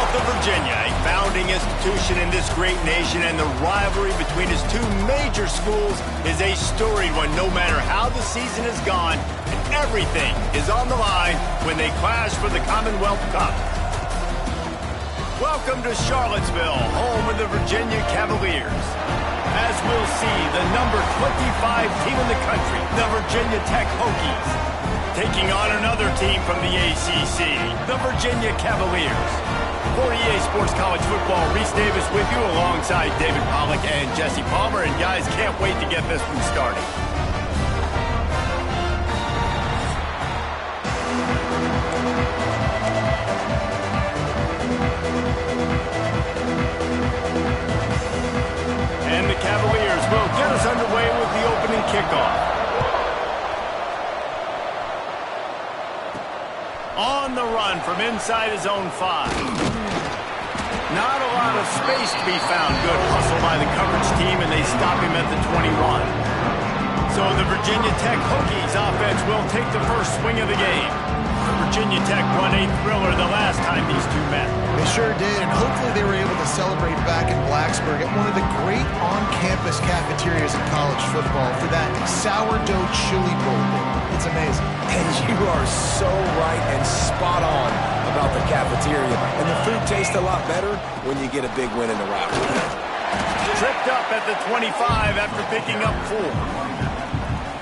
Commonwealth of Virginia, a founding institution in this great nation, and the rivalry between its two major schools is a storied one, no matter how the season has gone, and everything is on the line when they clash for the Commonwealth Cup. Welcome to Charlottesville, home of the Virginia Cavaliers. As we'll see, the number 25 team in the country, the Virginia Tech Hokies, taking on another team from the ACC, the Virginia Cavaliers. For EA Sports College Football, Reese Davis with you alongside David Pollack and Jesse Palmer. And guys, can't wait to get this one started. And the Cavaliers will get us underway with the opening kickoff. On the run from inside his own 5. Not a lot of space to be found. Good hustle by the coverage team, and they stop him at the 21. So the Virginia Tech Hokies offense will take the first swing of the game. Virginia Tech won a thriller the last time these two met. They sure did, and hopefully they were able to celebrate back in Blacksburg at one of the great on-campus cafeterias in college football for that sourdough chili bowl. It's amazing. And you are so right and spot on about the cafeteria. And the food tastes a lot better when you get a big win in the rivalry. Tripped up at the 25 after picking up 4.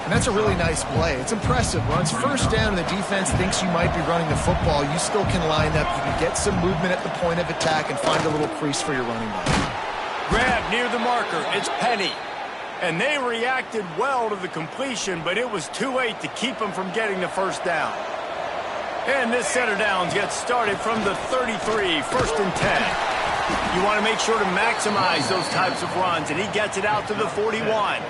And that's a really nice play. It's impressive. Runs first down and the defense thinks you might be running the football. You still can line up. You can get some movement at the point of attack and find a little crease for your running back. Grab near the marker. It's Penny. And they reacted well to the completion, but it was too late to keep them from getting the first down. And this set of downs gets started from the 33, first and 10. You want to make sure to maximize those types of runs, and he gets it out to the 41.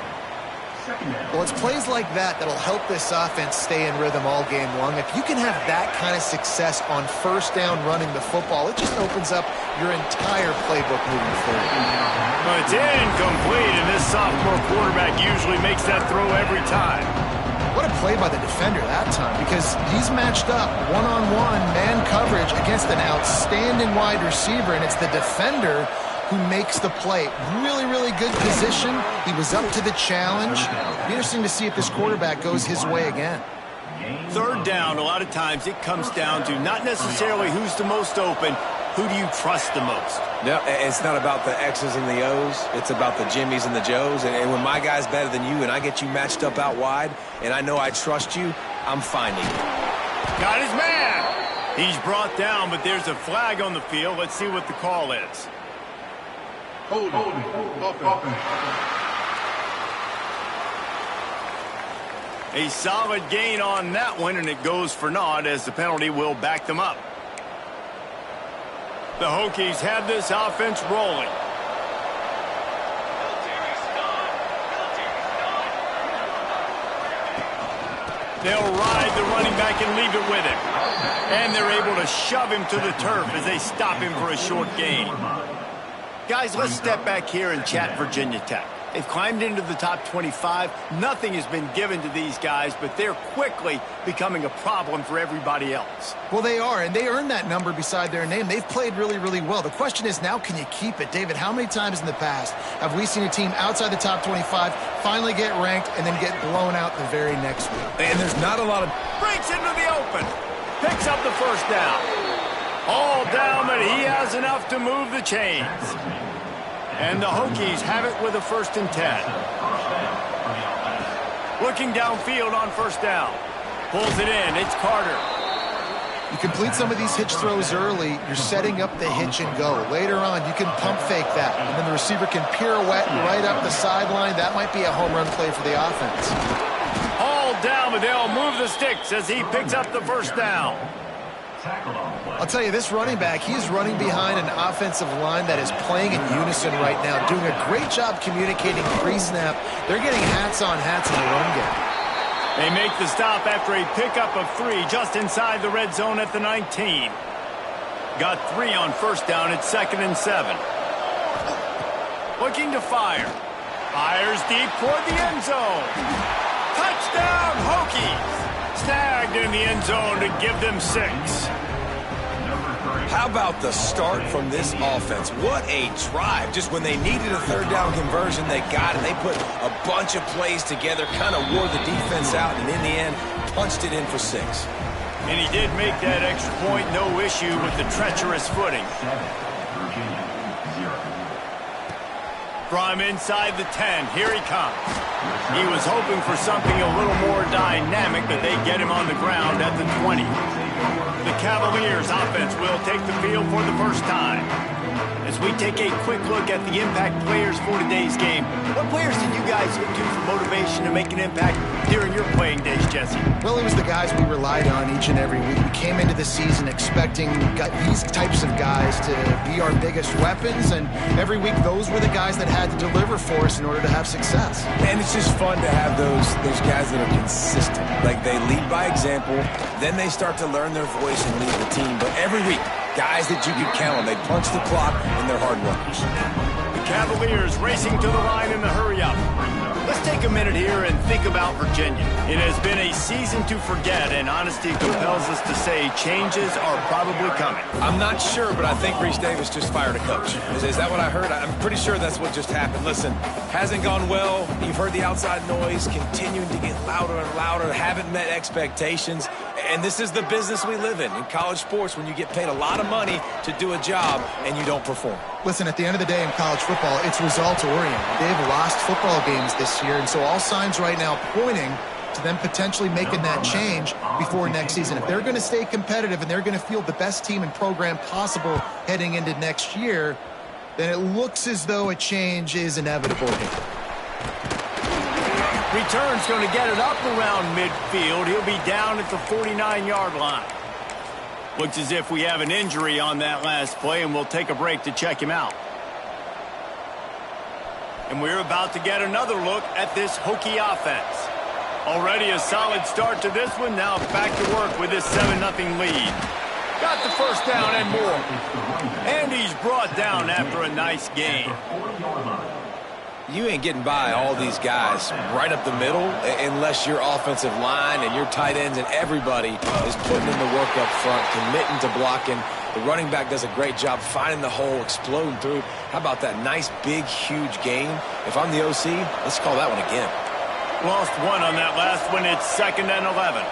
Well, it's plays like that that'll help this offense stay in rhythm all game long. If you can have that kind of success on first down running the football, it just opens up your entire playbook moving forward. Well, it's incomplete, and this sophomore quarterback usually makes that throw every time. What a play by the defender that time, because he's matched up one-on-one man coverage against an outstanding wide receiver, and it's the defender who makes the play. Really, really good position. He was up to the challenge. Be interesting to see if this quarterback goes his way again. Third down, a lot of times it comes down to not necessarily who's the most open, who do you trust the most? No, it's not about the X's and the O's. It's about the Jimmies and the Joes. And when my guy's better than you and I get you matched up out wide and I know I trust you, I'm finding you. Got his man. He's brought down, but there's a flag on the field. Let's see what the call is. Hold offense. A solid gain on that one, and it goes for naught as the penalty will back them up. The Hokies have this offense rolling. They'll ride the running back and leave it with him. And they're able to shove him to the turf as they stop him for a short gain. Guys, let's step back here and chat Virginia Tech. They've climbed into the top 25. Nothing has been given to these guys, but they're quickly becoming a problem for everybody else. Well, they are, and they earned that number beside their name. They've played really, really well. The question is now, can you keep it? David, how many times in the past have we seen a team outside the top 25 finally get ranked and then get blown out the very next week? And there's not a lot of... Breaks into the open. Picks up the first down. All down, but he has enough to move the chains. And the Hokies have it with a first and 10. Looking downfield on first down. Pulls it in. It's Carter. You complete some of these hitch throws early, you're setting up the hitch and go. Later on, you can pump fake that, and then the receiver can pirouette right up the sideline. That might be a home run play for the offense. All down, but they'll move the sticks as he picks up the first down. I'll tell you, this running back, he is running behind an offensive line that is playing in unison right now, doing a great job communicating pre-snap. They're getting hats on hats in the run game. They make the stop after a pickup of 3 just inside the red zone at the 19. Got 3 on first down at 2nd and 7. Looking to fire. Fires deep toward the end zone. Touchdown, Hokies! Snagged in the end zone to give them 6. How about the start from this offense? What a drive. Just when they needed a third down conversion, they got it. They put a bunch of plays together, kind of wore the defense out, and in the end, punched it in for 6. And he did make that extra point, no issue with the treacherous footing. From inside the 10, here he comes. He was hoping for something a little more dynamic, but they get him on the ground at the 20. The Cavaliers offense will take the field for the first time. As we take a quick look at the impact players for today's game, what players did you guys look to for motivation to make an impact during your playing days, Jesse? Well, it was the guys we relied on each and every week. We came into the season expecting these types of guys to be our biggest weapons, and every week those were the guys that had to deliver for us in order to have success. And it's just fun to have those guys that are consistent. Like, they lead by example, then they start to learn their voice and lead the team. But every week, guys that you can count on. They punch the clock, and they're hard workers. The Cavaliers racing to the line in the hurry-up. Let's take a minute here and think about Virginia. It has been a season to forget, and honesty compels us to say changes are probably coming. I'm not sure, but I think Reese Davis just fired a coach. Is that what I heard? I'm pretty sure that's what just happened. Listen, hasn't gone well. You've heard the outside noise continuing to get louder and louder. Haven't met expectations. And this is the business we live in college sports, when you get paid a lot of money to do a job and you don't perform. Listen, at the end of the day in college football, it's results-oriented. They've lost football games this year, and so all signs right now pointing to them potentially making that change before next season. If they're going to stay competitive and they're going to field the best team and program possible heading into next year, then it looks as though a change is inevitable here. Return's going to get it up around midfield. He'll be down at the 49-yard line. Looks as if we have an injury on that last play, and we'll take a break to check him out. And we're about to get another look at this Hokie offense. Already a solid start to this one. Now back to work with this 7-0 lead. Got the first down and more. And he's brought down after a nice gain. You ain't getting by all these guys right up the middle unless your offensive line and your tight ends and everybody is putting in the work up front, committing to blocking. The running back does a great job finding the hole, exploding through. How about that nice, big, huge gain? If I'm the OC, let's call that one again. Lost one on that last one. It's 2nd and 11.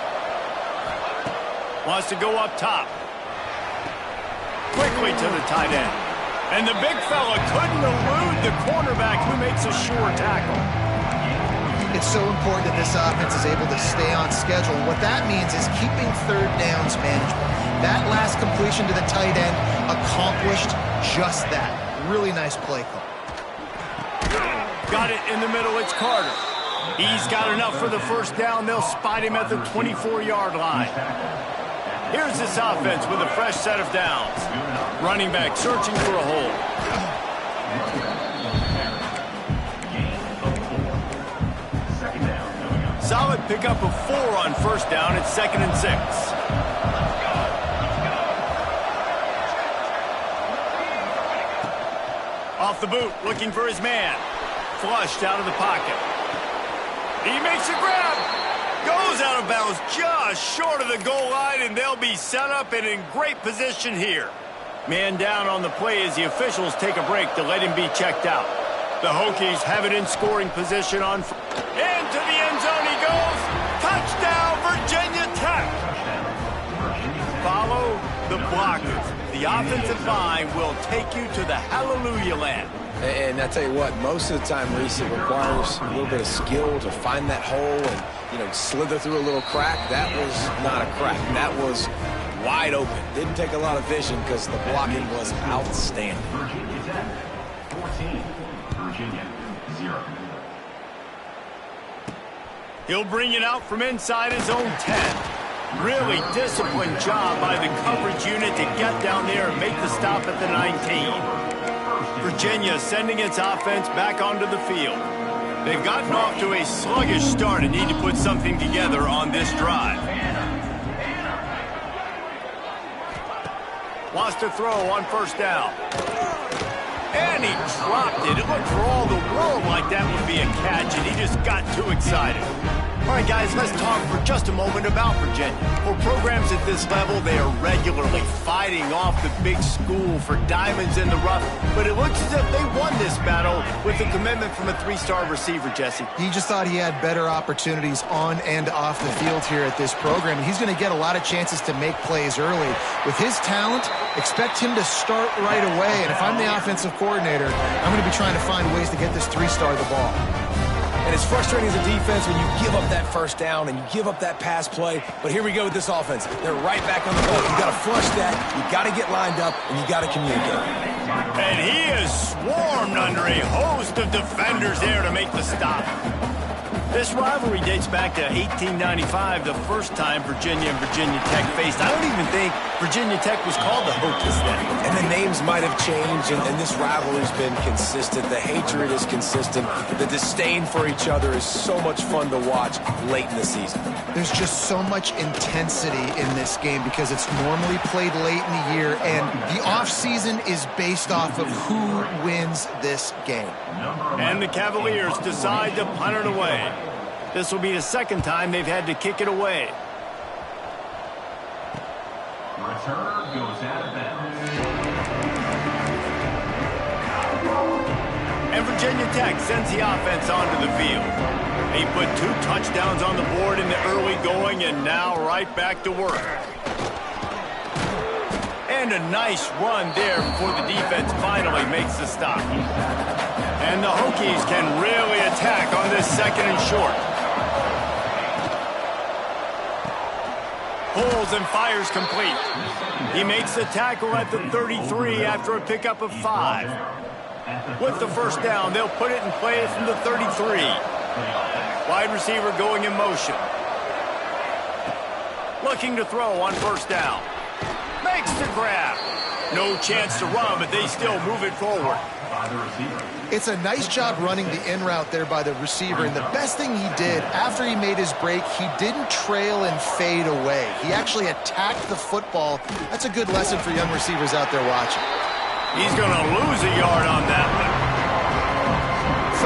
Wants to go up top. Quickly to the tight end. And the big fella couldn't elude the cornerback who makes a sure tackle. It's so important that this offense is able to stay on schedule. And what that means is keeping third downs manageable. That last completion to the tight end accomplished just that. Really nice play call. Got it in the middle. It's Carter. He's got enough for the first down. They'll spot him at the 24-yard line. Here's this offense with a fresh set of downs. Running back searching for a hole. Solid pickup of 4 on first down. It's 2nd and 6. Off the boot, looking for his man. Flushed out of the pocket. He makes a grab. Goes out of bounds just short of the goal line, and they'll be set up and in great position here. Man down on the play as the officials take a break to let him be checked out. The Hokies have it in scoring position on. Into the end zone he goes. Touchdown, Virginia Tech. Follow the blockers. The offensive line will take you to the hallelujah land. And I tell you what, most of the time, Reese, it requires a little bit of skill to find that hole and, slither through a little crack. That was not a crack. That was wide open. Didn't take a lot of vision because the blocking was outstanding. Virginia Tech, 14. Virginia, 0. He'll bring it out from inside his own 10. Really disciplined job by the coverage unit to get down there and make the stop at the 19. Virginia sending its offense back onto the field. They've gotten off to a sluggish start and need to put something together on this drive. Wants to throw on first down. And he dropped it. It looked for all the world like that would be a catch, and he just got too excited. All right, guys, let's talk for just a moment about Virginia. For programs at this level, they are regularly fighting off the big school for diamonds in the rough, but it looks as if they won this battle with the commitment from a three-star receiver, Jesse. He just thought he had better opportunities on and off the field here at this program. He's going to get a lot of chances to make plays early. With his talent, expect him to start right away, and if I'm the offensive coordinator, I'm going to be trying to find ways to get this three-star the ball. And it's frustrating as a defense when you give up that first down and you give up that pass play. But here we go with this offense. They're right back on the ball. You got to flush that. You got to get lined up, and you got to communicate. And he is swarmed under a host of defenders there to make the stop. This rivalry dates back to 1895, the first time Virginia and Virginia Tech faced. I don't even think Virginia Tech was called the Hokies then. And the names might have changed, and this rivalry's been consistent. The hatred is consistent. The disdain for each other is so much fun to watch late in the season. There's just so much intensity in this game because it's normally played late in the year, and the offseason is based off of who wins this game. And the Cavaliers decide to punt it away. This will be the second time they've had to kick it away. Returner goes out of bounds. And Virginia Tech sends the offense onto the field. They put 2 touchdowns on the board in the early going, and now right back to work. And a nice run there before the defense finally makes the stop. And the Hokies can really attack on this second and short. Pulls and fires complete. He makes the tackle at the 33 after a pickup of 5. With the first down, they'll put it in play from the 33. Wide receiver going in motion. Looking to throw on first down. Makes the grab. No chance to run, but they still move it forward. It's a nice job running the in route there by the receiver, and the best thing he did after he made his break, he didn't trail and fade away. He actually attacked the football. That's a good lesson for young receivers out there watching. He's going to lose a yard on that one.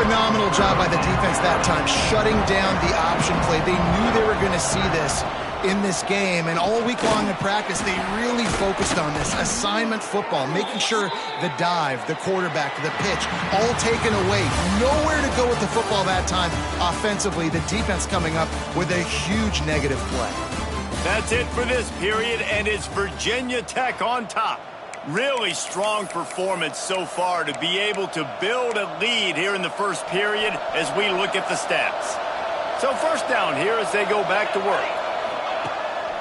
Phenomenal job by the defense that time, shutting down the option play. They knew they were going to see this in this game, and all week long in practice, they really focused on this assignment football, making sure the dive, the quarterback, the pitch, all taken away. Nowhere to go with the football that time offensively. The defense coming up with a huge negative play. That's it for this period, and it's Virginia Tech on top. Really strong performance so far to be able to build a lead here in the first period as we look at the stats. So first down here as they go back to work.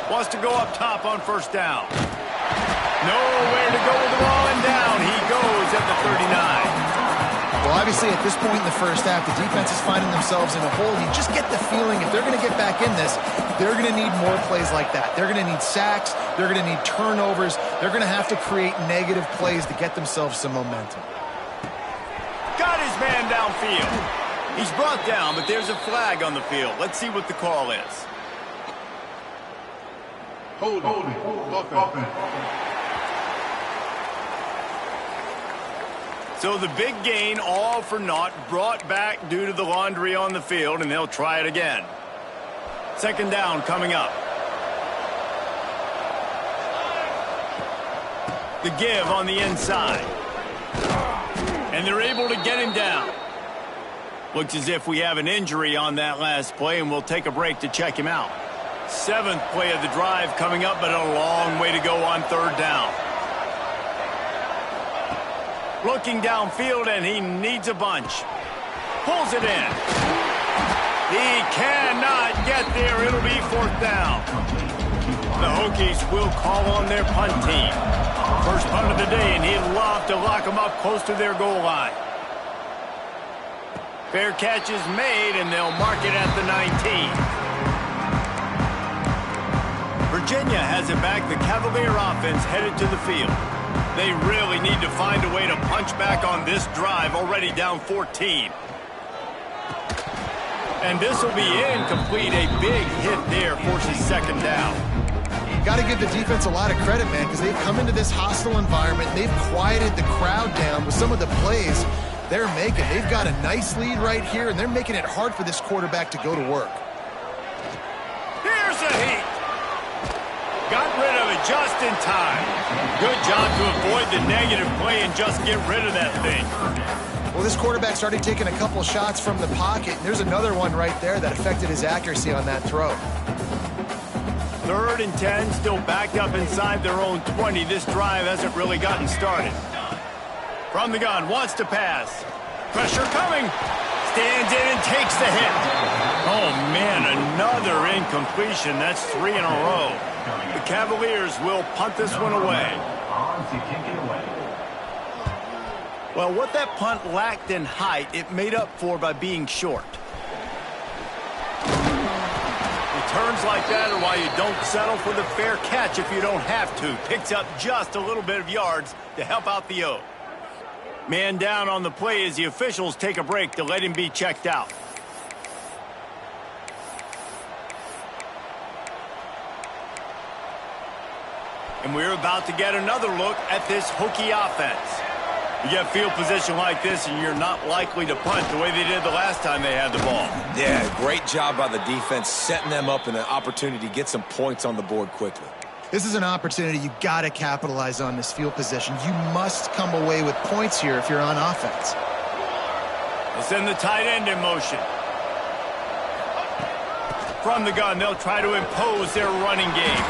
Wants to go up top on first down. Nowhere to go with the ball, and down he goes at the 39. Well, obviously at this point in the first half, the defense is finding themselves in a hole. You just get the feeling if they're going to get back in this, they're going to need more plays like that. They're going to need sacks. They're going to need turnovers. They're going to have to create negative plays to get themselves some momentum. Got his man downfield. He's brought down, but there's a flag on the field. Let's see what the call is. Holding. Offense. So the big gain, all for naught, brought back due to the laundry on the field, and they'll try it again. Second down coming up. The give on the inside. And they're able to get him down. Looks as if we have an injury on that last play, and we'll take a break to check him out. 7th play of the drive coming up, but a long way to go on third down. Looking downfield, and he needs a bunch. Pulls it in. He cannot get there. It'll be fourth down. The Hokies will call on their punt team. First punt of the day, and he'd love to lock them up close to their goal line. Fair catch is made, and they'll mark it at the 19. Virginia has it back. The Cavalier offense headed to the field. They really need to find a way to punch back on this drive, already down 14. And this will be incomplete. A big hit there forces second down. Got to give the defense a lot of credit, man, because they've come into this hostile environment. They've quieted the crowd down with some of the plays they're making. They've got a nice lead right here, and they're making it hard for this quarterback to go to work. Got rid of it just in time. Good job to avoid the negative play and just get rid of that thing. Well, this quarterback started taking a couple shots from the pocket. And there's another one right there that affected his accuracy on that throw. 3rd and 10, still backed up inside their own 20. This drive hasn't really gotten started. From the gun, wants to pass. Pressure coming. Stands in and takes the hit. Oh, man, another incompletion. That's 3 in a row. The Cavaliers will punt this one away. On to kick it away. Well, what that punt lacked in height, it made up for by being short. Returns like that are why you don't settle for the fair catch if you don't have to. Picks up just a little bit of yards to help out the O. Man down on the play as the officials take a break to let him be checked out. And we're about to get another look at this Hokie offense. You get field position like this and you're not likely to punt the way they did the last time they had the ball. Yeah, great job by the defense setting them up in an opportunity to get some points on the board quickly. This is an opportunity you got to capitalize on this field position. You must come away with points here if you're on offense. They'll send the tight end in motion. From the gun, they'll try to impose their running game.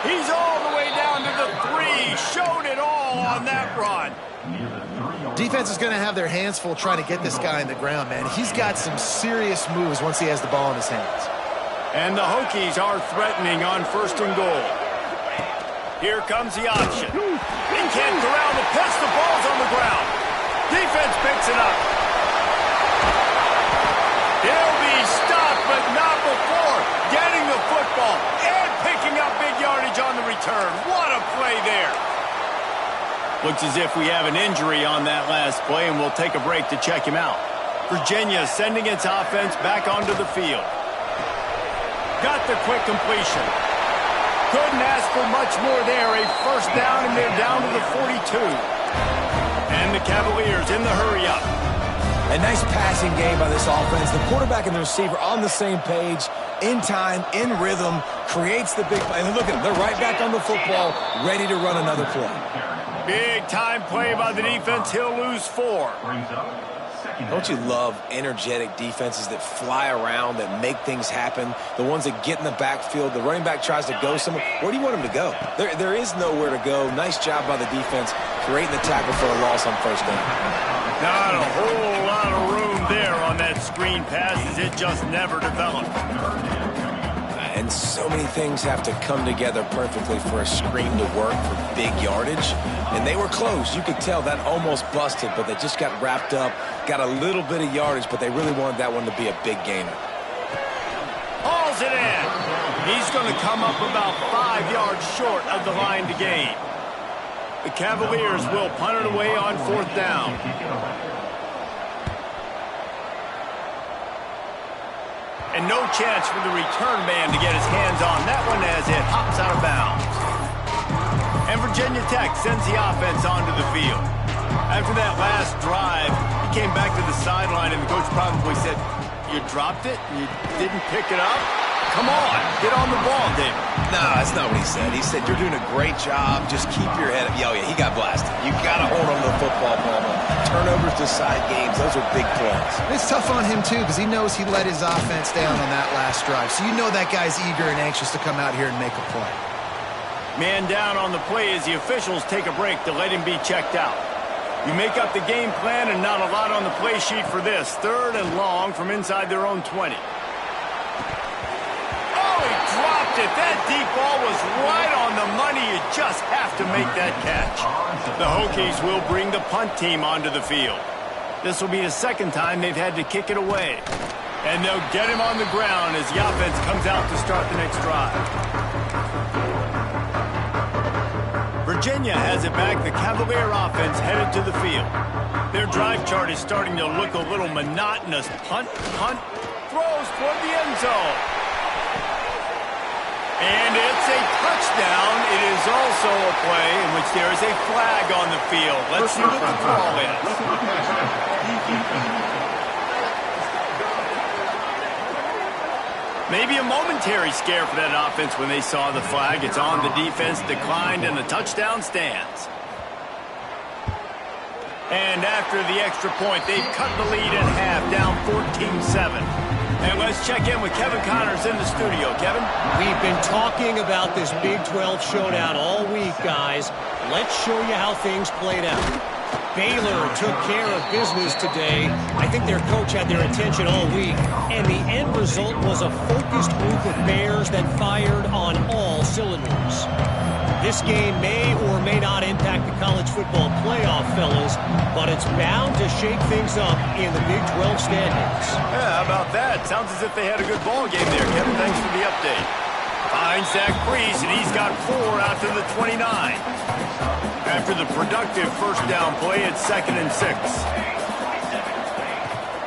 He's all the way down to the 3. Showed it all on that run. Defense is going to have their hands full trying to get this guy in the ground, man. He's got some serious moves once he has the ball in his hands. And the Hokies are threatening on 1st and goal. Here comes the option. He can't corral the pitch. The ball's on the ground. Defense picks it up. He'll be stopped, but not before getting the football and picking up big yardage on the return. What a play there. Looks as if we have an injury on that last play, and we'll take a break to check him out. Virginia sending its offense back onto the field. Got the quick completion. Couldn't ask for much more there. A 1st down, and they're down to the 42. And the Cavaliers in the hurry-up. A nice passing game by this offense. The quarterback and the receiver on the same page, in time, in rhythm, creates the big play. And look at them. They're right back on the football, ready to run another play. Big-time play by the defense. He'll lose 4. Don't you love energetic defenses that fly around, that make things happen? The ones that get in the backfield, the running back tries to go somewhere. Where do you want him to go? There is nowhere to go. Nice job by the defense creating the tackle for a loss on 1st down. Not a whole lot of room there on that screen pass as it just never developed. And so many things have to come together perfectly for a screen to work for big yardage. And they were close. You could tell that almost busted, but they just got wrapped up, got a little bit of yardage, but they really wanted that one to be a big gainer. Hauls it in. He's going to come up about 5 yards short of the line to gain. The Cavaliers will punt it away on 4th down. And no chance for the return man to get his hands on that one as it hops out of bounds. And Virginia Tech sends the offense onto the field. After that last drive, he came back to the sideline, and the coach probably said, "You dropped it? You didn't pick it up? Come on, get on the ball, David." No, that's not what he said. He said, "You're doing a great job. Just keep your head up." Oh, yeah, he got blasted. You got to hold on to the football, Palmer. Turnovers decide games. Those are big plays. It's tough on him, too, because he knows he let his offense down on that last drive. So you know that guy's eager and anxious to come out here and make a play. Man down on the play as the officials take a break to let him be checked out. You make up the game plan and not a lot on the play sheet for this. 3rd and long from inside their own 20. Oh, he dropped it. That deep ball was right on the money. You just have to make that catch. The Hokies will bring the punt team onto the field. This will be the 2nd time they've had to kick it away. And they'll get him on the ground as the offense comes out to start the next drive. Virginia has it back. The Cavalier offense headed to the field. Their drive chart is starting to look a little monotonous. Punt, punt, throws toward the end zone. And it's a touchdown. It is also a play in which there is a flag on the field. Let's see what the call is. Maybe a momentary scare for that offense when they saw the flag. It's on, the defense declined, and the touchdown stands. And after the extra point, they've cut the lead in half, down 14-7. And let's check in with Kevin Connors in the studio. Kevin? We've been talking about this Big 12 showdown all week, guys. Let's show you how things played out. Baylor took care of business today. I think their coach had their attention all week. And the end result was a focused group of Bears that fired on all cylinders. This game may or may not impact the college football playoff, fellas, but it's bound to shake things up in the Big 12 standings. Yeah, how about that? Sounds as if they had a good ball game there, Kevin. Thanks for the update. Finds Zach Breeze, and he's got 4 out to the 29. After the productive first down play, it's 2nd and 6.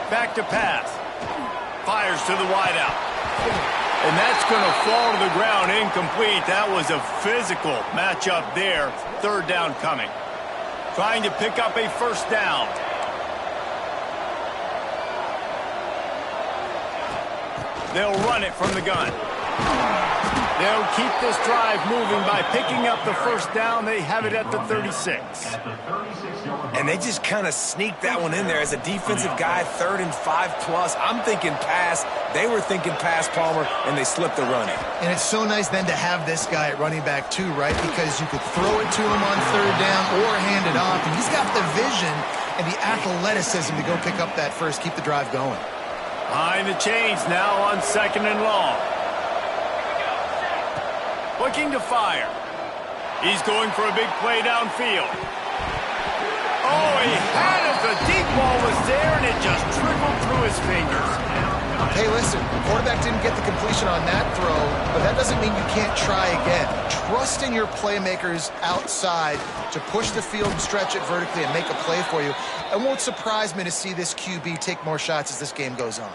Back to pass. Fires to the wideout. And that's going to fall to the ground incomplete. That was a physical matchup there. 3rd down coming. Trying to pick up a first down. They'll run it from the gun. They'll keep this drive moving by picking up the first down. They have it at the 36. And they just kind of sneaked that one in there as a defensive guy, 3rd and 5+. I'm thinking pass. They were thinking pass, Palmer, and they slipped the running. And it's so nice then to have this guy at running back too, right? Because you could throw it to him on 3rd down or hand it off. And he's got the vision and the athleticism to go pick up that first, keep the drive going. Behind the chains now on 2nd and long. Looking to fire. He's going for a big play downfield. Oh, he had it. The deep ball was there, and it just trickled through his fingers. Hey, listen, the quarterback didn't get the completion on that throw, but that doesn't mean you can't try again. Trust in your playmakers outside to push the field and stretch it vertically and make a play for you. It won't surprise me to see this QB take more shots as this game goes on.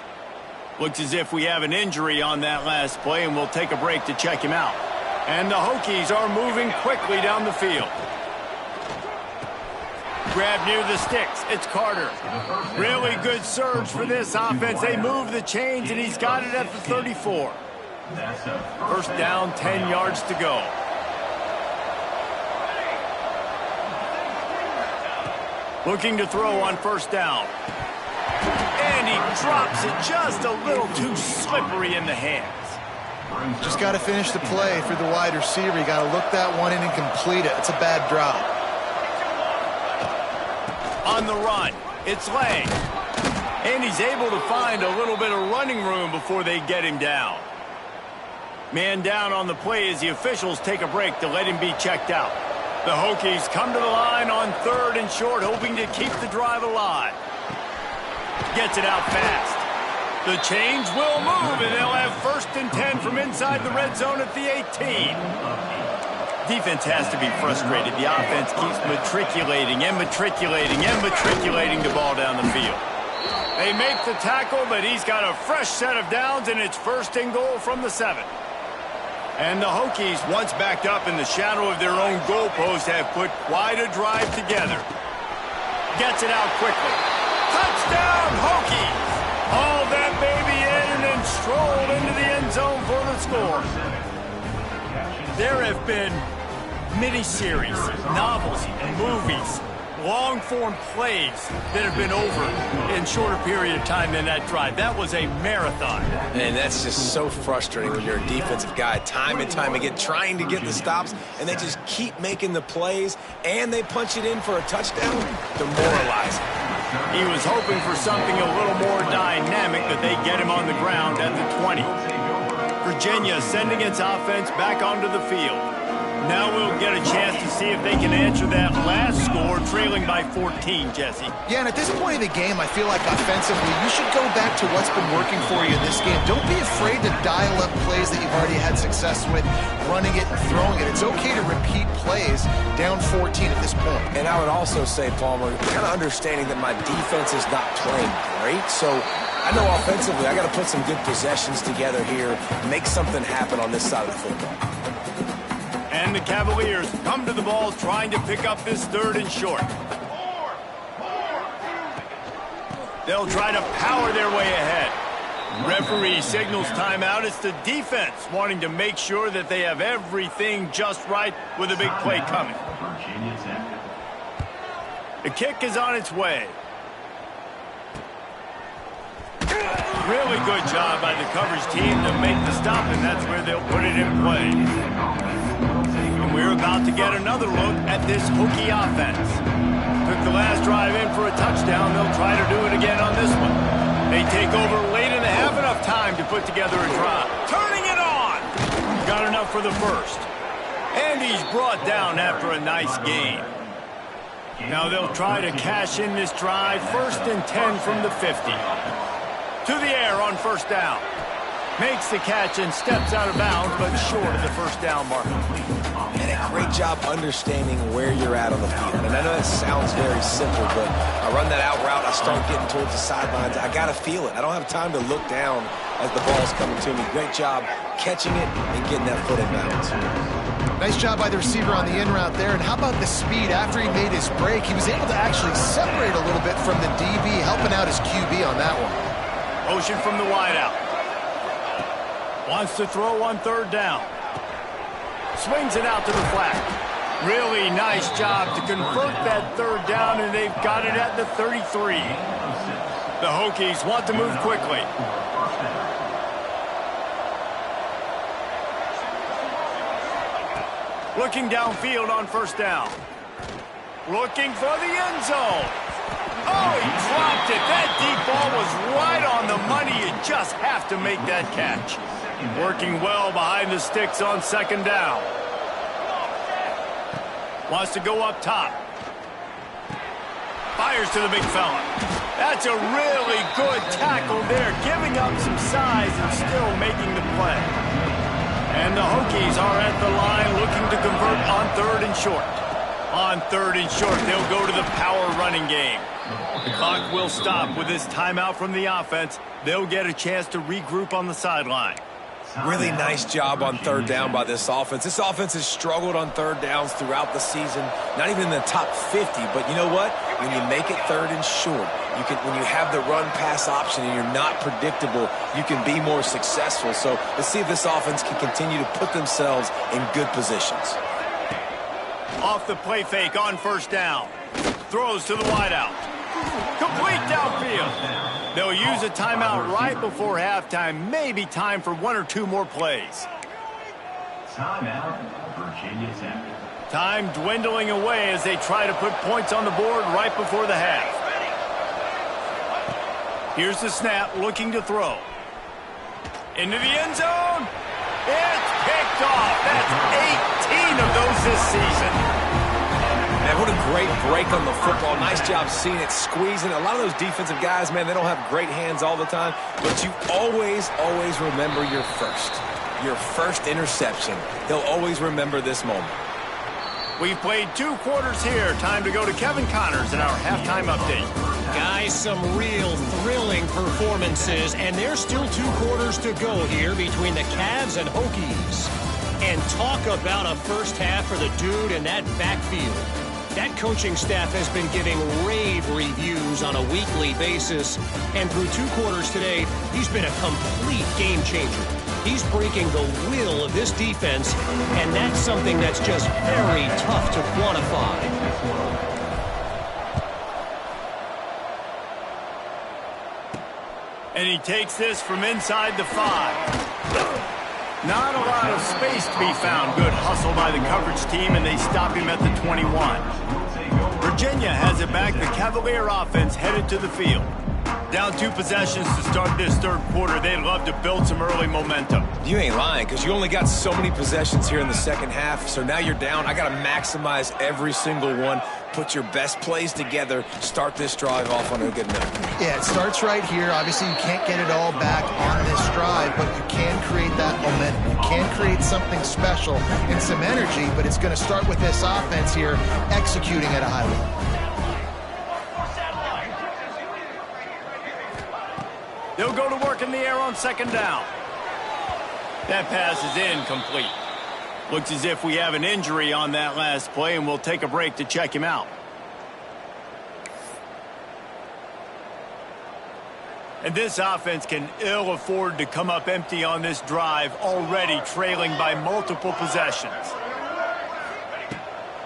Looks as if we have an injury on that last play, and we'll take a break to check him out. And the Hokies are moving quickly down the field. Grab near the sticks. It's Carter. Really good surge for this offense. They move the chains, and he's got it at the 34. First down, 10 yards to go. Looking to throw on first down. And he drops it just a little too slippery in the hands. Just got to finish the play for the wide receiver. You got to look that one in and complete it. It's a bad drop. On the run, it's Lang. And he's able to find a little bit of running room before they get him down. Man down on the play as the officials take a break to let him be checked out. The Hokies come to the line on 3rd and short, hoping to keep the drive alive. Gets it out fast. The chains will move, and they'll have 1st and 10 from inside the red zone at the 18. Defense has to be frustrated. The offense keeps matriculating and matriculating and matriculating the ball down the field. They make the tackle, but he's got a fresh set of downs, and it's 1st and goal from the 7. And the Hokies, once backed up in the shadow of their own goalpost, have put quite a drive together. Gets it out quickly. Touchdown, Hokies! Hauled that baby in and then strolled into the end zone for the score. There have been miniseries, novels, movies, long-form plays that have been over in shorter period of time than that drive. That was a marathon. And that's just so frustrating when you're a defensive guy, time and time again, trying to get the stops, and they just keep making the plays, and they punch it in for a touchdown. Demoralizing. He was hoping for something a little more dynamic, but they get him on the ground at the 20. Virginia sending its offense back onto the field. Now we'll get a chance to see if they can answer that last score, trailing by 14, Jesse. Yeah, and at this point of the game, I feel like offensively, you should go back to what's been working for you in this game. Don't be afraid to dial up plays that you've already had success with, running it and throwing it. It's okay to repeat plays down 14 at this point. And I would also say, Palmer, kind of understanding that my defense is not playing great, so I know offensively I got to put some good possessions together here, make something happen on this side of the football. And the Cavaliers come to the ball trying to pick up this 3rd and short. They'll try to power their way ahead. Referee signals timeout. It's the defense wanting to make sure that they have everything just right with a big play coming. The kick is on its way. Really good job by the coverage team to make the stop, and that's where they'll put it in play. And we're about to get another look at this Hokie offense. Took the last drive in for a touchdown. They'll try to do it again on this one. They take over late and have enough time to put together a drive. Turning it on! Got enough for the first. And he's brought down after a nice gain. Now they'll try to cash in this drive. 1st and 10 from the 50. To the air on 1st down. Makes the catch and steps out of bounds, but short of the 1st down mark. And a great job understanding where you're at on the field. And I know that sounds very simple, but I run that out route, I start getting towards the sidelines. I got to feel it. I don't have time to look down as the ball's coming to me. Great job catching it and getting that foot in bounds. Nice job by the receiver on the in route there. And how about the speed after he made his break? He was able to actually separate a little bit from the DB, helping out his QB on that one. Motion from the wideout. Wants to throw on 3rd down. Swings it out to the flat. Really nice job to convert that 3rd down, and they've got it at the 33. The Hokies want to move quickly. Looking downfield on 1st down. Looking for the end zone. Oh, he dropped it. That deep ball was right on the money. You just have to make that catch. Working well behind the sticks on 2nd down. Wants to go up top. Fires to the big fella. That's a really good tackle there, giving up some size and still making the play. And the Hokies are at the line looking to convert on 3rd and short. On 3rd and short, they'll go to the power running game. The clock will stop with this timeout from the offense. They'll get a chance to regroup on the sideline. Really nice job on 3rd down by this offense. This offense has struggled on 3rd downs throughout the season. Not even in the top 50, but you know what? When you make it 3rd and short, when you have the run-pass option and you're not predictable, you can be more successful. So let's see if this offense can continue to put themselves in good positions. Off the play fake on 1st down. Throws to the wideout. Complete downfield. They'll use a timeout right before halftime. Maybe time for 1 or 2 more plays. Timeout, Virginia Tech. Time dwindling away as they try to put points on the board right before the half. Here's the snap, looking to throw. Into the end zone. It's picked off. That's 18 of those this season. Man, what a great break on the football. Nice job seeing it, squeezing. A lot of those defensive guys, man, they don't have great hands all the time, but you always remember your first interception. They'll always remember this moment. We've played 2 quarters here. Time to go to Kevin Connors in our halftime update. Guys, some real thrilling performances, and there's still 2 quarters to go here between the Cavs and Hokies. And talk about a first half for the dude in that backfield. That coaching staff has been giving rave reviews on a weekly basis, and through 2 quarters today, he's been a complete game changer. He's breaking the will of this defense, and that's something that's just very tough to quantify. And he takes this from inside the 5. Not a lot of space to be found. Good hustle by the coverage team, and they stop him at the 21. Virginia has it back. The Cavalier offense headed to the field. Down 2 possessions to start this 3rd quarter. They'd love to build some early momentum. You ain't lying, because you only got so many possessions here in the 2nd half, so now you're down. I got to maximize every single one. Put your best plays together. Start this drive off on a good note. Yeah, it starts right here. Obviously, you can't get it all back on this drive, but you can create that momentum. You can create something special and some energy, but it's going to start with this offense here executing at a high level. They'll go to work in the air on 2nd down. That pass is incomplete. Looks as if we have an injury on that last play, and we'll take a break to check him out. And this offense can ill afford to come up empty on this drive, already trailing by multiple possessions.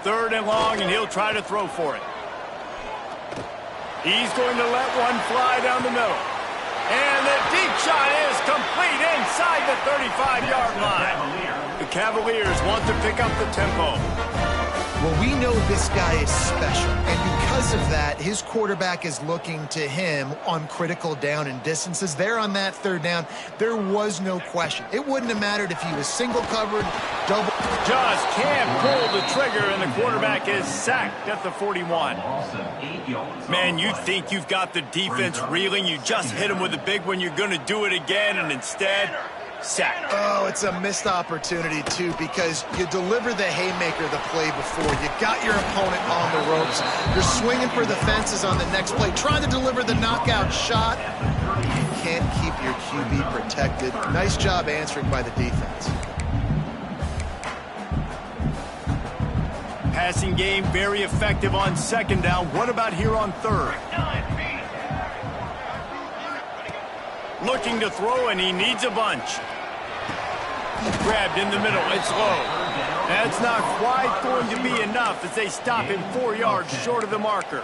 3rd and long, and he'll try to throw for it. He's going to let one fly down the middle. And the deep shot is complete inside the 35-yard line. The Cavaliers want to pick up the tempo. Well, we know this guy is special, and because of that, his quarterback is looking to him on critical down and distances. There on that 3rd down, there was no question. It wouldn't have mattered if he was single covered, double. Just can't pull the trigger, and the quarterback is sacked at the 41. Man, you think you've got the defense reeling. You just hit him with a big one. You're going to do it again, and instead, sacked. Oh, it's a missed opportunity, too, because you deliver the haymaker the play before. You got your opponent on the ropes. You're swinging for the fences on the next play, trying to deliver the knockout shot. You can't keep your QB protected. Nice job answering by the defense. Passing game very effective on 2nd down. What about here on 3rd? Looking to throw, and he needs a bunch. Grabbed in the middle. It's low. That's not quite going to be enough as they stop him 4 yards short of the marker.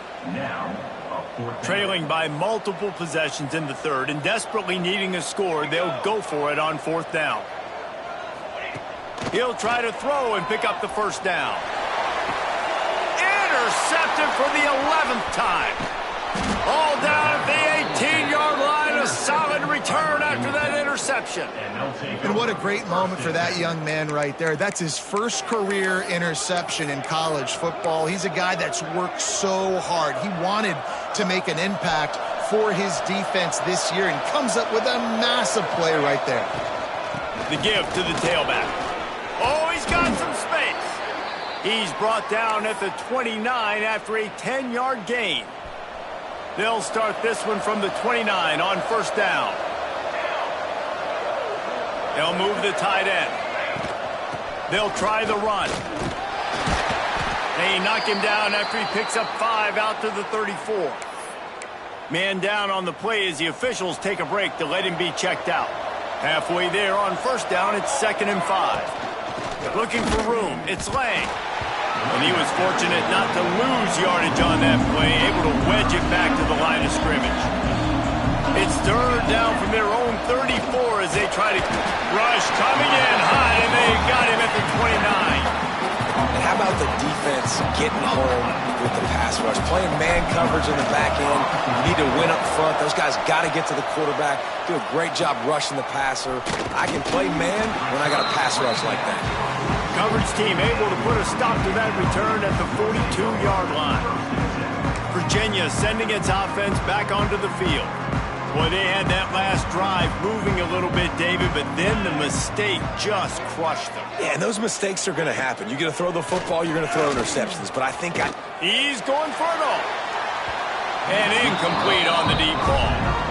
Trailing by multiple possessions in the 3rd and desperately needing a score, they'll go for it on 4th down. He'll try to throw and pick up the 1st down. Intercepted for the 11th time. All down at the 18-yard line. A solid return after that interception. And what a great moment for that young man right there. That's his first career interception in college football. He's a guy that's worked so hard. He wanted to make an impact for his defense this year and comes up with a massive play right there. The give to the tailback. Oh, he's got some space. He's brought down at the 29 after a 10-yard gain. They'll start this one from the 29 on 1st down. They'll move the tight end. They'll try the run. They knock him down after he picks up 5 out to the 34. Man down on the play as the officials take a break to let him be checked out. Halfway there on 1st down, it's 2nd and 5. Looking for room, it's Lang. And he was fortunate not to lose yardage on that play, able to wedge it back to the line of scrimmage. It's 3rd down from their own 34 as they try to rush, coming in hot, and they got him at the 29. And how about the defense getting home with the pass rush? Playing man coverage in the back end. You need to win up front. Those guys got to get to the quarterback. Do a great job rushing the passer. I can play man when I got a pass rush like that. Coverage team able to put a stop to that return at the 42-yard line. Virginia sending its offense back onto the field. Boy, they had that last drive moving a little bit, David, but then the mistake just crushed them. Yeah, and those mistakes are going to happen. You're going to throw the football, you're going to throw interceptions, but I think He's going for it all. And incomplete on the deep ball.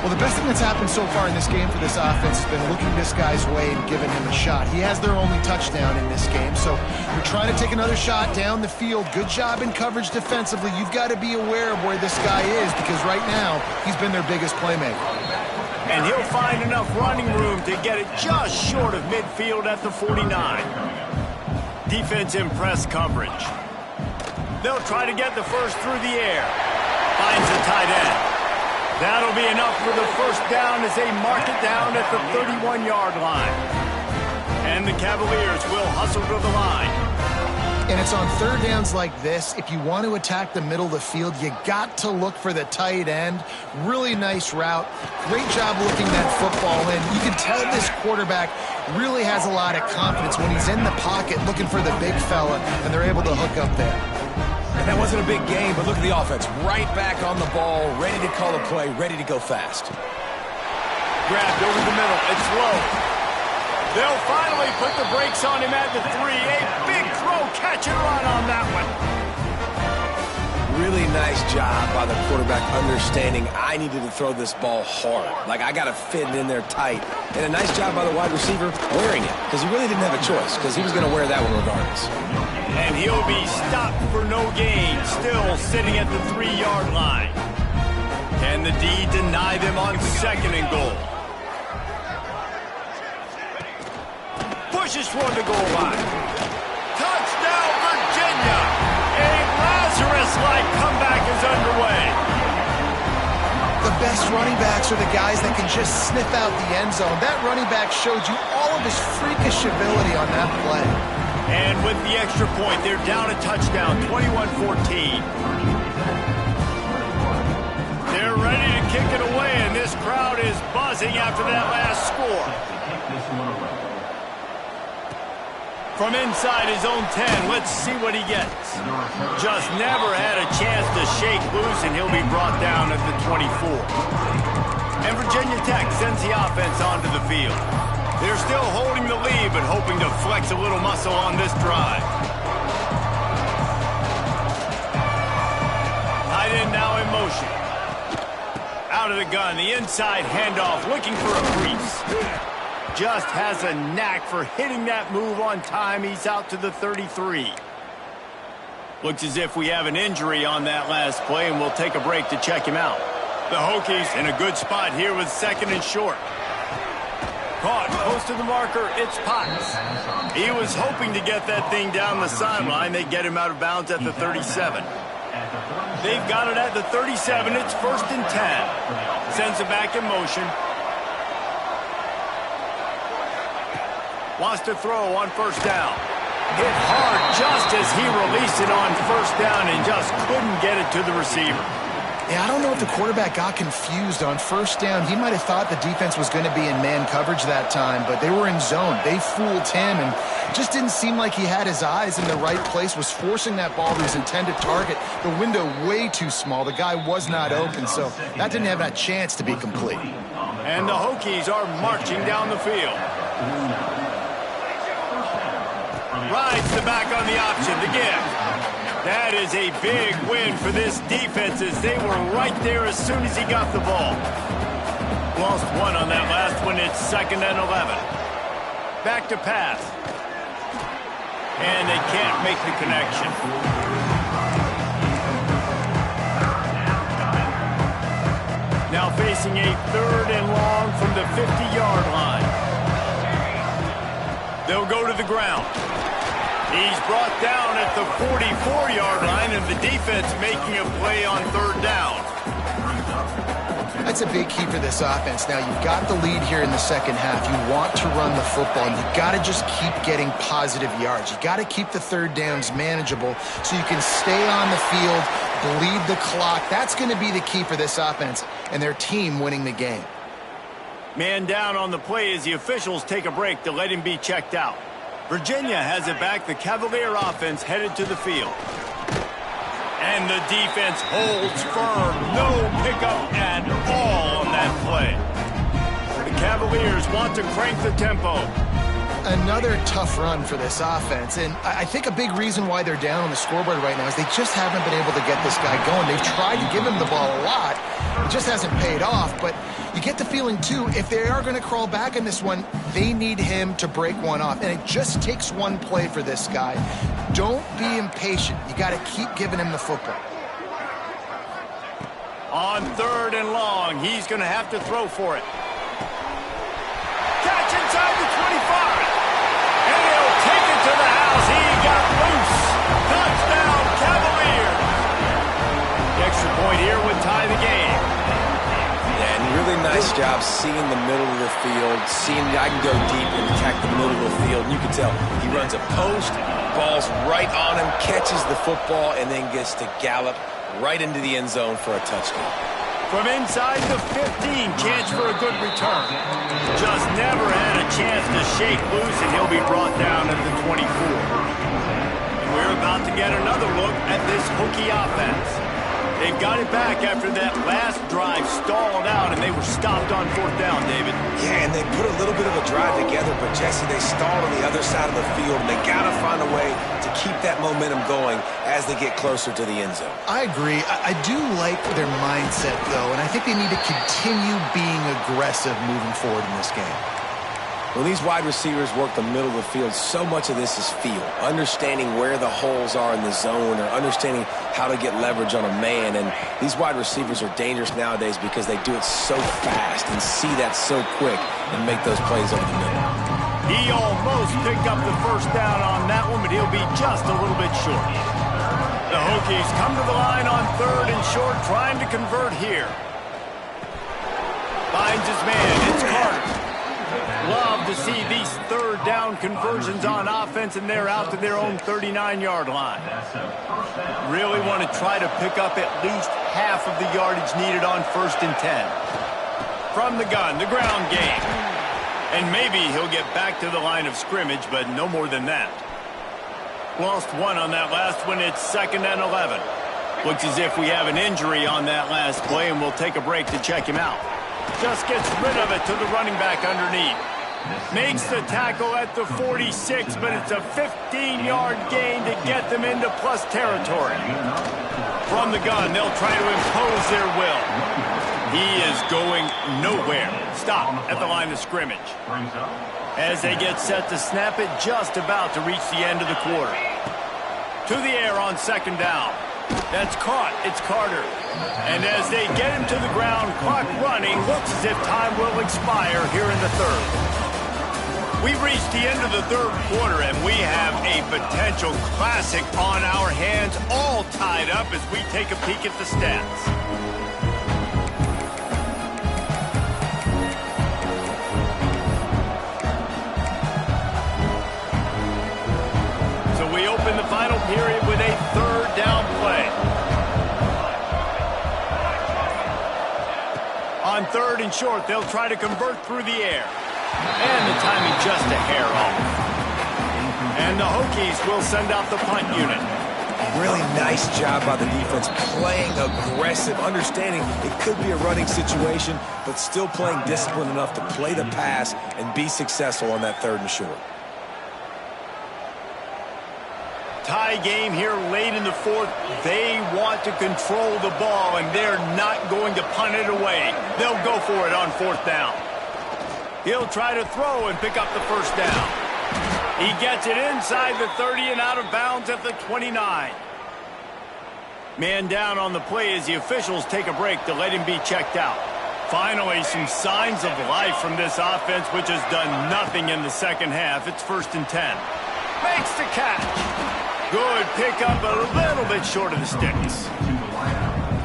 Well, the best thing that's happened so far in this game for this offense has been looking this guy's way and giving him a shot. He has their only touchdown in this game, so you're trying to take another shot down the field. Good job in coverage defensively. You've got to be aware of where this guy is because right now he's been their biggest playmaker. And he'll find enough running room to get it just short of midfield at the 49. Defense in press coverage. They'll try to get the first through the air. Finds the tight end. That'll be enough for the 1st down as they mark it down at the 31-yard line. And the Cavaliers will hustle to the line. And it's on 3rd downs like this. If you want to attack the middle of the field, you got to look for the tight end. Really nice route. Great job looking that football in. You can tell this quarterback really has a lot of confidence when he's in the pocket looking for the big fella, and they're able to hook up there. And that wasn't a big game, but look at the offense. Right back on the ball, ready to call a play, ready to go fast. Grabbed over the middle. It's low. They'll finally put the brakes on him at the 3. A big throw, catch and run on that one. Really nice job by the quarterback understanding I needed to throw this ball hard. Like, I got to fit it in there tight. And a nice job by the wide receiver wearing it because he really didn't have a choice because he was going to wear that one regardless. And he'll be stopped for no gain, still sitting at the 3-yard line. Can the D deny them on 2nd and goal? Pushes toward the goal line. Touchdown, Virginia! A Lazarus-like comeback is underway. The best running backs are the guys that can just sniff out the end zone. That running back showed you all of his freakish ability on that play. And with the extra point, they're down a touchdown, 21-14. They're ready to kick it away, and this crowd is buzzing after that last score. From inside his own 10, let's see what he gets. Just never had a chance to shake loose, and he'll be brought down at the 24. And Virginia Tech sends the offense onto the field. They're still holding the lead, but hoping to flex a little muscle on this drive. Tight end now in motion. Out of the gun, the inside handoff, looking for a crease. Just has a knack for hitting that move on time. He's out to the 33. Looks as if we have an injury on that last play, and we'll take a break to check him out. The Hokies in a good spot here with 2nd and short. Caught close to the marker, it's Potts. He was hoping to get that thing down the sideline. They get him out of bounds at the 37. They've got it at the 37. It's 1st and 10. Sends it back in motion. Wants to throw on 1st down. Hit hard just as he released it on 1st down and just couldn't get it to the receiver. Yeah, I don't know if the quarterback got confused on 1st down. He might have thought the defense was going to be in man coverage that time, but they were in zone. They fooled him, and just didn't seem like he had his eyes in the right place, was forcing that ball to his intended target. The window way too small. The guy was not open, so that didn't have that chance to be complete. And the Hokies are marching down the field. Rides the back on the option, the give. That is a big win for this defense as they were right there as soon as he got the ball. Lost one on that last one. It's 2nd and 11. Back to pass. And they can't make the connection. Now facing a 3rd and long from the 50-yard line. They'll go to the ground. He's brought down at the 44-yard line, and the defense making a play on 3rd down. That's a big key for this offense. Now, you've got the lead here in the 2nd half. You want to run the football, and you've got to just keep getting positive yards. You've got to keep the 3rd downs manageable so you can stay on the field, bleed the clock. That's going to be the key for this offense and their team winning the game. Man down on the play as the officials take a break to let him be checked out. Virginia has it back. The Cavalier offense headed to the field. And the defense holds firm. No pickup at all on that play. The Cavaliers want to crank the tempo. Another tough run for this offense, and I think a big reason why they're down on the scoreboard right now is they just haven't been able to get this guy going. They've tried to give him the ball a lot. It just hasn't paid off, but you get the feeling, too, if they are going to crawl back in this one, they need him to break one off, and it just takes one play for this guy. Don't be impatient. You got to keep giving him the football. On 3rd and long, he's going to have to throw for it. Catch inside the 25. And he'll take it to the house. He got loose. Touchdown, Cavaliers. The extra point here would tie the game. And really nice job seeing the middle of the field, seeing I can go deep and attack the middle of the field. And you can tell he runs a post, ball's right on him, catches the football, and then gets to gallop right into the end zone for a touchdown. From inside the 15, chance for a good return. Just never had a chance to shake loose, and he'll be brought down at the 24. And we're about to get another look at this Hokie offense. They've got it back after that last drive stalled out, and they were stopped on 4th down, David. Yeah, and they put a little bit of a drive together, but, Jesse, they stalled on the other side of the field, and they got to find a way to keep that momentum going as they get closer to the end zone. I agree. I do like their mindset, though, and I think they need to continue being aggressive moving forward in this game. When these wide receivers work the middle of the field, so much of this is feel, understanding where the holes are in the zone or understanding how to get leverage on a man. And these wide receivers are dangerous nowadays because they do it so fast and see that so quick and make those plays over the middle. He almost picked up the first down on that one, but he'll be just a little bit short. The Hokies come to the line on 3rd and short, trying to convert here. Finds his man. It's Carter. Love to see these 3rd down conversions on offense, and they're out to their own 39-yard line. Really want to try to pick up at least half of the yardage needed on 1st and 10. From the gun, the ground game. And maybe he'll get back to the line of scrimmage, but no more than that. Lost one on that last one. It's 2nd and 11. Looks as if we have an injury on that last play, and we'll take a break to check him out. Just gets rid of it to the running back underneath. Makes the tackle at the 46, but it's a 15-yard gain to get them into plus territory. From the gun, they'll try to impose their will. He is going nowhere. Stop at the line of scrimmage. As they get set to snap it, just about to reach the end of the quarter. To the air on 2nd down. That's caught. It's Carter. And as they get him to the ground, clock running, looks as if time will expire here in the 3rd. We've reached the end of the 3rd quarter, and we have a potential classic on our hands, all tied up as we take a peek at the stats. So we open the final period with a 3rd down play. On 3rd and short, they'll try to convert through the air. And the timing just a hair off. And the Hokies will send out the punt unit. Really nice job by the defense, playing aggressive, understanding it could be a running situation, but still playing disciplined enough to play the pass and be successful on that 3rd and short. Tie game here late in the 4th. They want to control the ball, and they're not going to punt it away. They'll go for it on 4th down. He'll try to throw and pick up the first down. He gets it inside the 30 and out of bounds at the 29. Man down on the play as the officials take a break to let him be checked out. Finally, some signs of life from this offense, which has done nothing in the 2nd half. It's 1st and 10. Makes the catch. Good pickup, a little bit short of the sticks.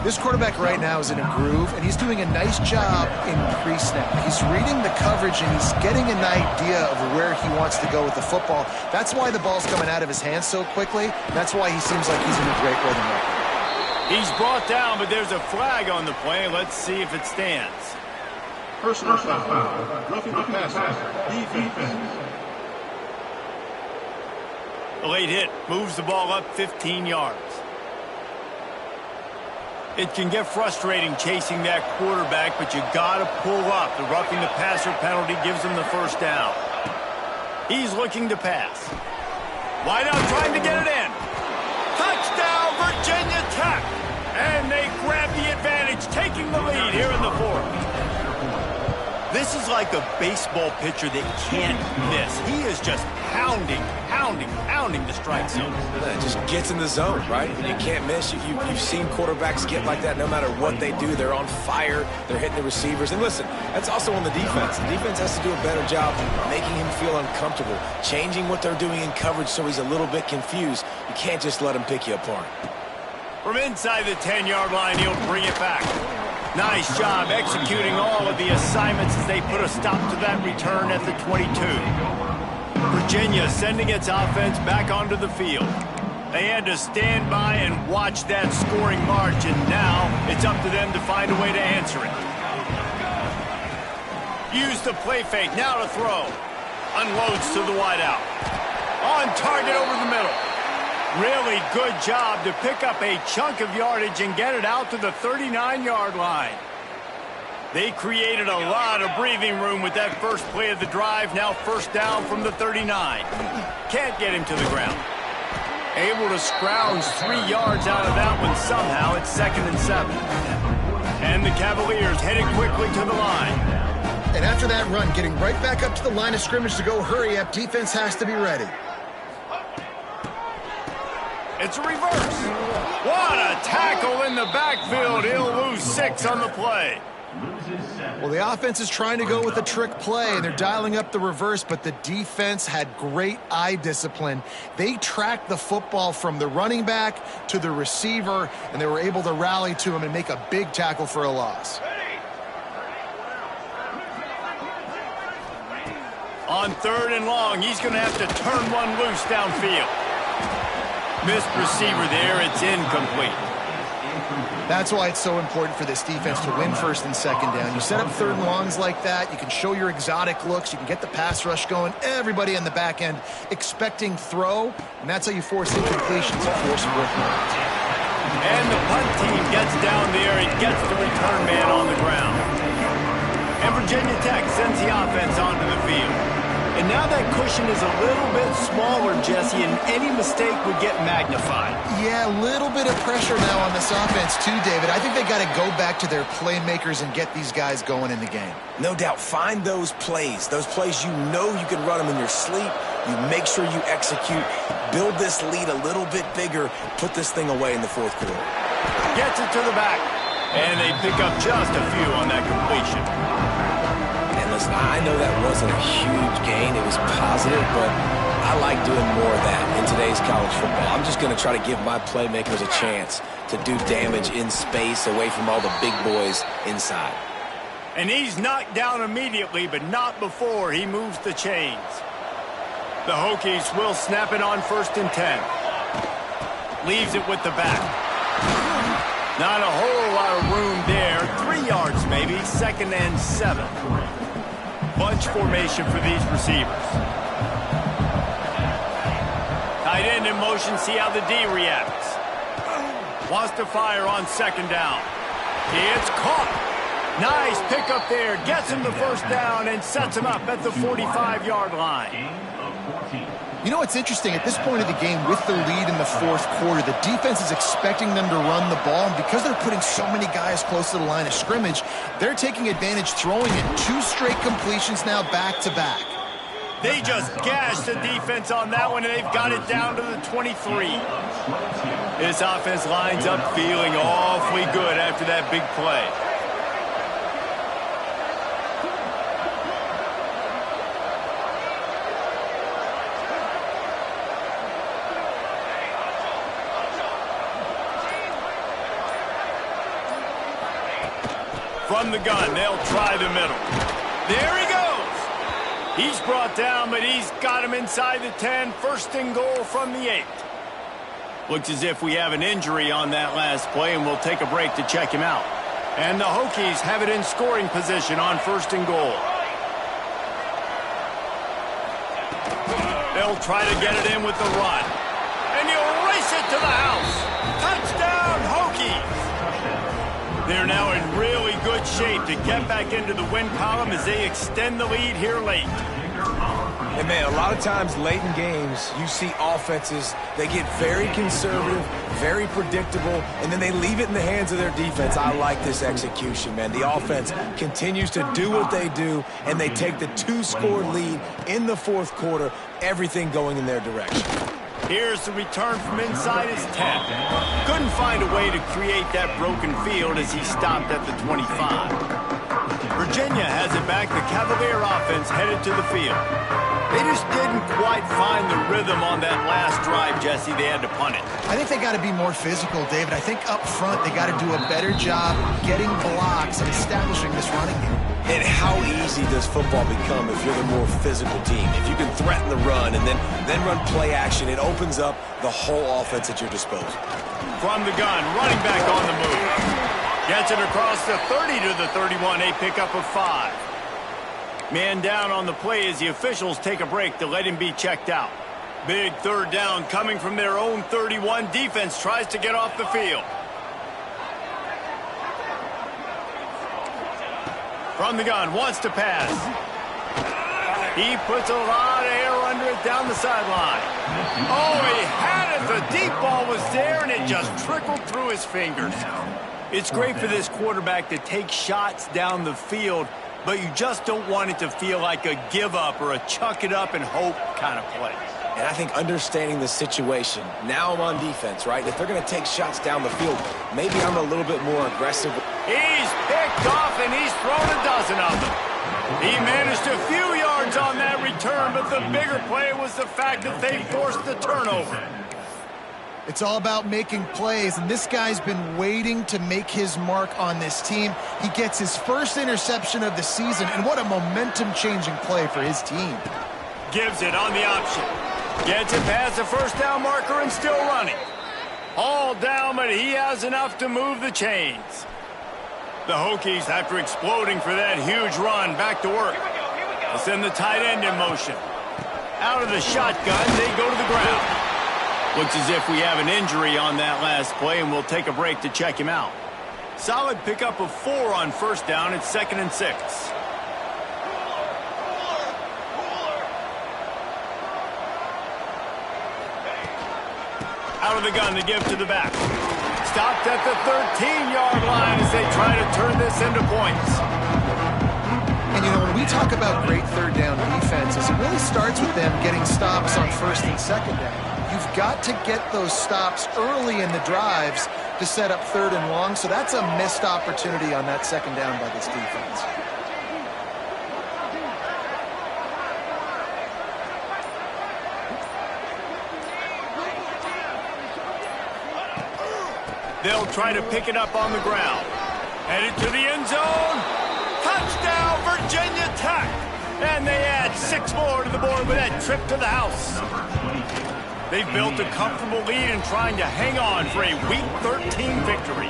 This quarterback right now is in a groove, and he's doing a nice job in pre-snap. He's reading the coverage, and he's getting an idea of where he wants to go with the football. That's why the ball's coming out of his hands so quickly. That's why he seems like he's in a great rhythm right now. He's brought down, but there's a flag on the play. Let's see if it stands. Personal foul. Roughing the passer. Defense. A late hit moves the ball up 15 yards. It can get frustrating chasing that quarterback, but you got to pull up. The roughing the passer penalty gives him the first down. He's looking to pass. Wide out trying to get it in. Touchdown, Virginia Tech. And they grab the advantage, taking the lead here in the 4th. This is like a baseball pitcher that can't miss. He is just pounding the strike zone. It just gets in the zone, right? And you can't miss. You've seen quarterbacks get like that no matter what they do. They're on fire. They're hitting the receivers. And listen, that's also on the defense. The defense has to do a better job making him feel uncomfortable, changing what they're doing in coverage so he's a little bit confused. You can't just let him pick you apart. From inside the 10-yard line, he'll bring it back. Nice job executing all of the assignments as they put a stop to that return at the 22. Virginia sending its offense back onto the field. They had to stand by and watch that scoring march, and now it's up to them to find a way to answer it. Use the play fake, now to throw. Unloads to the wideout. On target over the middle. Really good job to pick up a chunk of yardage and get it out to the 39-yard line. They created a lot of breathing room with that first play of the drive. Now 1st down from the 39. Can't get him to the ground. Able to scrounge 3 yards out of that one somehow. It's 2nd and 7. And the Cavaliers headed quickly to the line. And after that run, getting right back up to the line of scrimmage to go hurry up, defense has to be ready. It's a reverse. What a tackle in the backfield. He'll lose 6 on the play. Well, the offense is trying to go with a trick play, and they're dialing up the reverse, but the defense had great eye discipline. They tracked the football from the running back to the receiver, and they were able to rally to him and make a big tackle for a loss. On 3rd and long, he's going to have to turn one loose downfield. Missed receiver there. It's incomplete. That's why it's so important for this defense to win 1st and 2nd down. You set up 3rd and longs like that, you can show your exotic looks, you can get the pass rush going, everybody on the back end expecting throw, and that's how you force incompletions and force workloads. And the punt team gets down there and gets the return man on the ground. And Virginia Tech sends the offense onto the field. And now that cushion is a little bit smaller, Jesse, and any mistake would get magnified. Yeah, a little bit of pressure now on this offense too, David. I think they got to go back to their playmakers and get these guys going in the game. No doubt, find those plays you know you can run them in your sleep. You make sure you execute, build this lead a little bit bigger, put this thing away in the 4th quarter. Gets it to the back, and they pick up just a few on that completion. Listen, I know that wasn't a huge gain. It was positive, but I like doing more of that in today's college football. I'm just going to try to give my playmakers a chance to do damage in space away from all the big boys inside. And he's knocked down immediately, but not before he moves the chains. The Hokies will snap it on 1st and 10. Leaves it with the back. Not a whole lot of room there. 3 yards maybe, 2nd and 7. Bunch formation for these receivers. Tight end in motion, see how the D reacts. Wants to fire on 2nd down. It's caught. Nice pickup there. Gets him the 1st down and sets him up at the 45-yard line. You know what's interesting? At this point of the game, with the lead in the 4th quarter, the defense is expecting them to run the ball, and because they're putting so many guys close to the line of scrimmage, they're taking advantage, throwing it 2 straight completions now back-to-back. They just gashed the defense on that one, and they've got it down to the 23. This offense lines up feeling awfully good after that big play. From the gun, they'll try the middle. There he goes. He's brought down, but he's got him inside the 10. 1st and goal from the 8. Looks as if we have an injury on that last play, and we'll take a break to check him out. And the Hokies have it in scoring position on 1st and goal. They'll try to get it in with the run. And he'll race it to the house. Touchdown, Hokies! They're now in really good shape to get back into the win column as they extend the lead here late. And man, a lot of times late in games, you see offenses, they get very conservative, very predictable, and then they leave it in the hands of their defense. I like this execution, man. The offense continues to do what they do, and they take the 2-score lead in the 4th quarter, everything going in their direction. Here's the return from inside his 10. Couldn't find a way to create that broken field as he stopped at the 25. Virginia has it back. The Cavalier offense headed to the field. They just didn't quite find the rhythm on that last drive, Jesse. They had to punt it. I think they got to be more physical, David. I think up front they got to do a better job getting blocks and establishing this running game. And how easy does football become if you're the more physical team? If you can threaten the run and then run play action, it opens up the whole offense at your disposal. From the gun, running back on the move. Gets it across the 30 to the 31, a pickup of 5. Man down on the play as the officials take a break to let him be checked out. Big 3rd down coming from their own 31. Defense tries to get off the field. From the gun, wants to pass. He puts a lot of air under it down the sideline. Oh, he had it. The deep ball was there, and it just trickled through his fingers. It's great for this quarterback to take shots down the field, but you just don't want it to feel like a give-up or a chuck-it-up-and-hope kind of play. And I think understanding the situation, now I'm on defense, right? If they're going to take shots down the field, maybe I'm a little bit more aggressive. He's picked off, and he's thrown a dozen of them. He managed a few yards on that return, but the bigger play was the fact that they forced the turnover. It's all about making plays, and this guy's been waiting to make his mark on this team. He gets his first interception of the season, and what a momentum-changing play for his team. Gives it on the option. Gets it past the first down marker and still running. All down, but he has enough to move the chains. The Hokies, after exploding for that huge run, back to work. They send the tight end in motion. Out of the shotgun, they go to the ground. Looks as if we have an injury on that last play, and we'll take a break to check him out. Solid pickup of 4 on first down. It's 2nd and 6. Out of the gun to give to the back. Stopped at the 13-yard line as they try to turn this into points. And, you know, when we talk about great third down defenses, it really starts with them getting stops on first and second down. You've got to get those stops early in the drives to set up third and long, so that's a missed opportunity on that second down by this defense. They'll try to pick it up on the ground. Headed to the end zone. Touchdown, Virginia Tech. And they add 6 more to the board with that trip to the house. They've built a comfortable lead and trying to hang on for a Week 13 victory.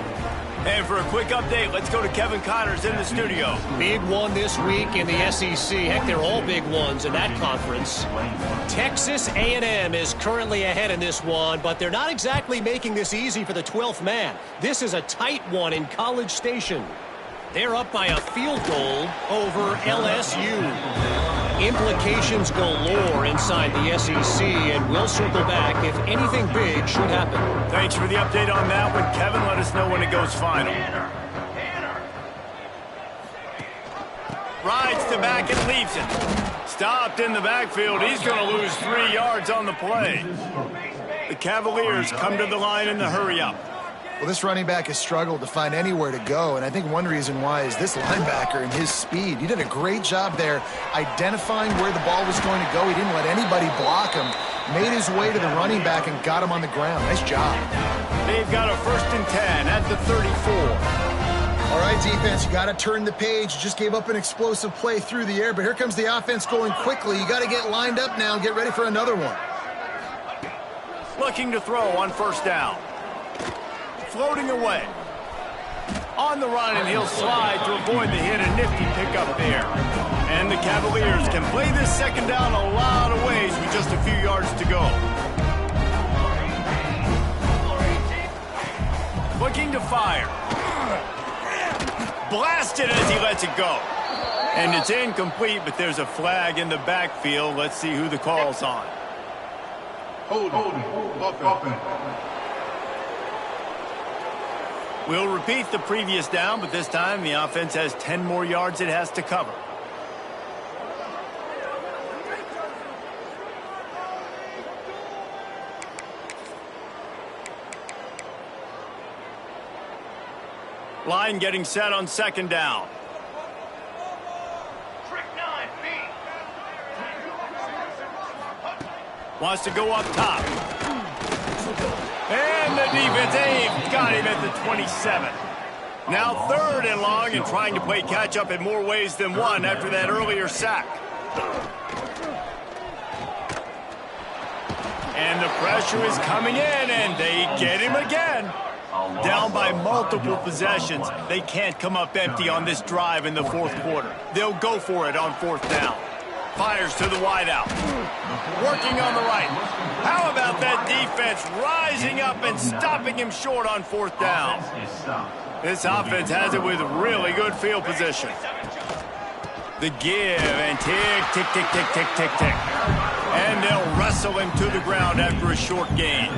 And for a quick update, let's go to Kevin Connors in the studio. Big one this week in the SEC. Heck, they're all big ones in that conference. Texas A&M is currently ahead in this one, but they're not exactly making this easy for the 12th man. This is a tight one in College Station. They're up by a field goal over LSU. Implications galore inside the SEC, and we'll circle back if anything big should happen. Thanks for the update on that one, Kevin. Let us know when it goes final. Rides to back and leaves it. Stopped in the backfield. He's going to lose 3 yards on the play. The Cavaliers come to the line in the hurry-up. Well, this running back has struggled to find anywhere to go, and I think one reason why is this linebacker and his speed. He did a great job there identifying where the ball was going to go. He didn't let anybody block him. Made his way to the running back and got him on the ground. Nice job. They've got a 1st and 10 at the 34. All right, defense, you got to turn the page. You just gave up an explosive play through the air, but here comes the offense going quickly. You got to get lined up now and get ready for another one. Looking to throw on 1st down. Floating away. On the run, and he'll slide to avoid the hit. A nifty pickup there. And the Cavaliers can play this 2nd down a lot of ways with just a few yards to go. Looking to fire. Blasted as he lets it go. And it's incomplete, but there's a flag in the backfield. Let's see who the call's on. Hold offense. We'll repeat the previous down, but this time the offense has 10 more yards it has to cover. Line getting set on 2nd down. Wants to go up top. And the defense aimed, got him at the 27. Now 3rd and long and trying to play catch-up in more ways than one after that earlier sack. And the pressure is coming in, and they get him again. Down by multiple possessions. They can't come up empty on this drive in the 4th quarter. They'll go for it on 4th down. Fires to the wideout. Working on the right. How about that defense rising up and stopping him short on 4th down? This offense has it with really good field position. The give and tick, tick, tick, tick, tick, tick, tick. And they'll wrestle him to the ground after a short gain.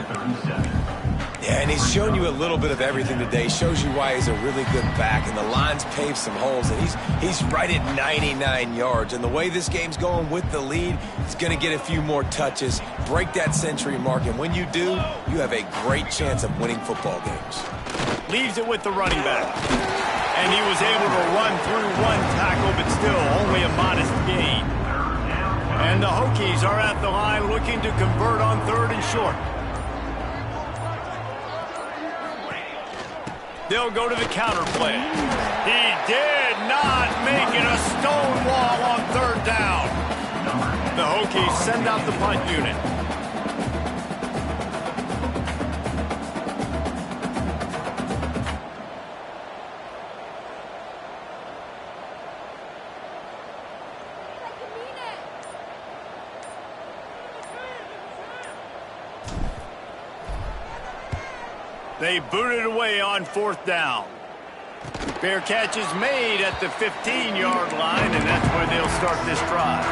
Yeah, and he's shown you a little bit of everything today. Shows you why he's a really good back, and the line's paved some holes, and he's right at 99 yards. And the way this game's going with the lead, he's going to get a few more touches, break that century mark, and when you do, you have a great chance of winning football games. Leaves it with the running back. And he was able to run through one tackle, but still only a modest gain. And the Hokies are at the line looking to convert on 3rd and short. They'll go to the counter play. He did not make it a stone wall on 3rd down. The Hokies send out the punt unit. They booted away on 4th down. Fair catch is made at the 15-yard line, and that's where they'll start this drive.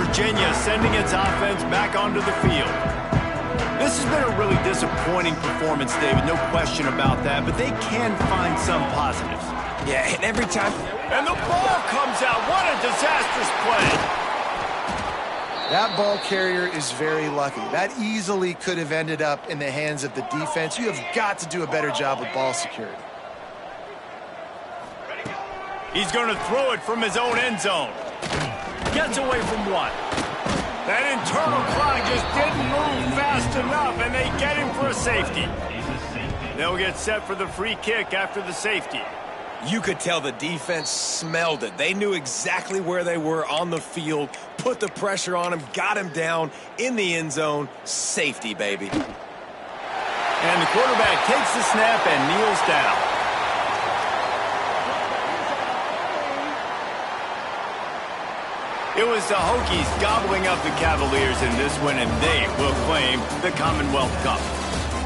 Virginia sending its offense back onto the field. This has been a really disappointing performance, David, no question about that, but they can find some positives. Yeah, and every time... And the ball comes out. What a disastrous play. That ball carrier is very lucky. That easily could have ended up in the hands of the defense. You have got to do a better job with ball security. He's going to throw it from his own end zone. Gets away from one. That internal clock just didn't move fast enough, and they get him for a safety. They'll get set for the free kick after the safety. You could tell the defense smelled it. They knew exactly where they were on the field, put the pressure on him, got him down in the end zone. Safety, baby. And the quarterback takes the snap and kneels down. It was the Hokies gobbling up the Cavaliers in this one, and they will claim the Commonwealth Cup.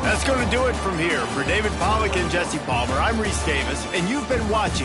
That's going to do it from here. For David Pollack and Jesse Palmer, I'm Reese Davis, and you've been watching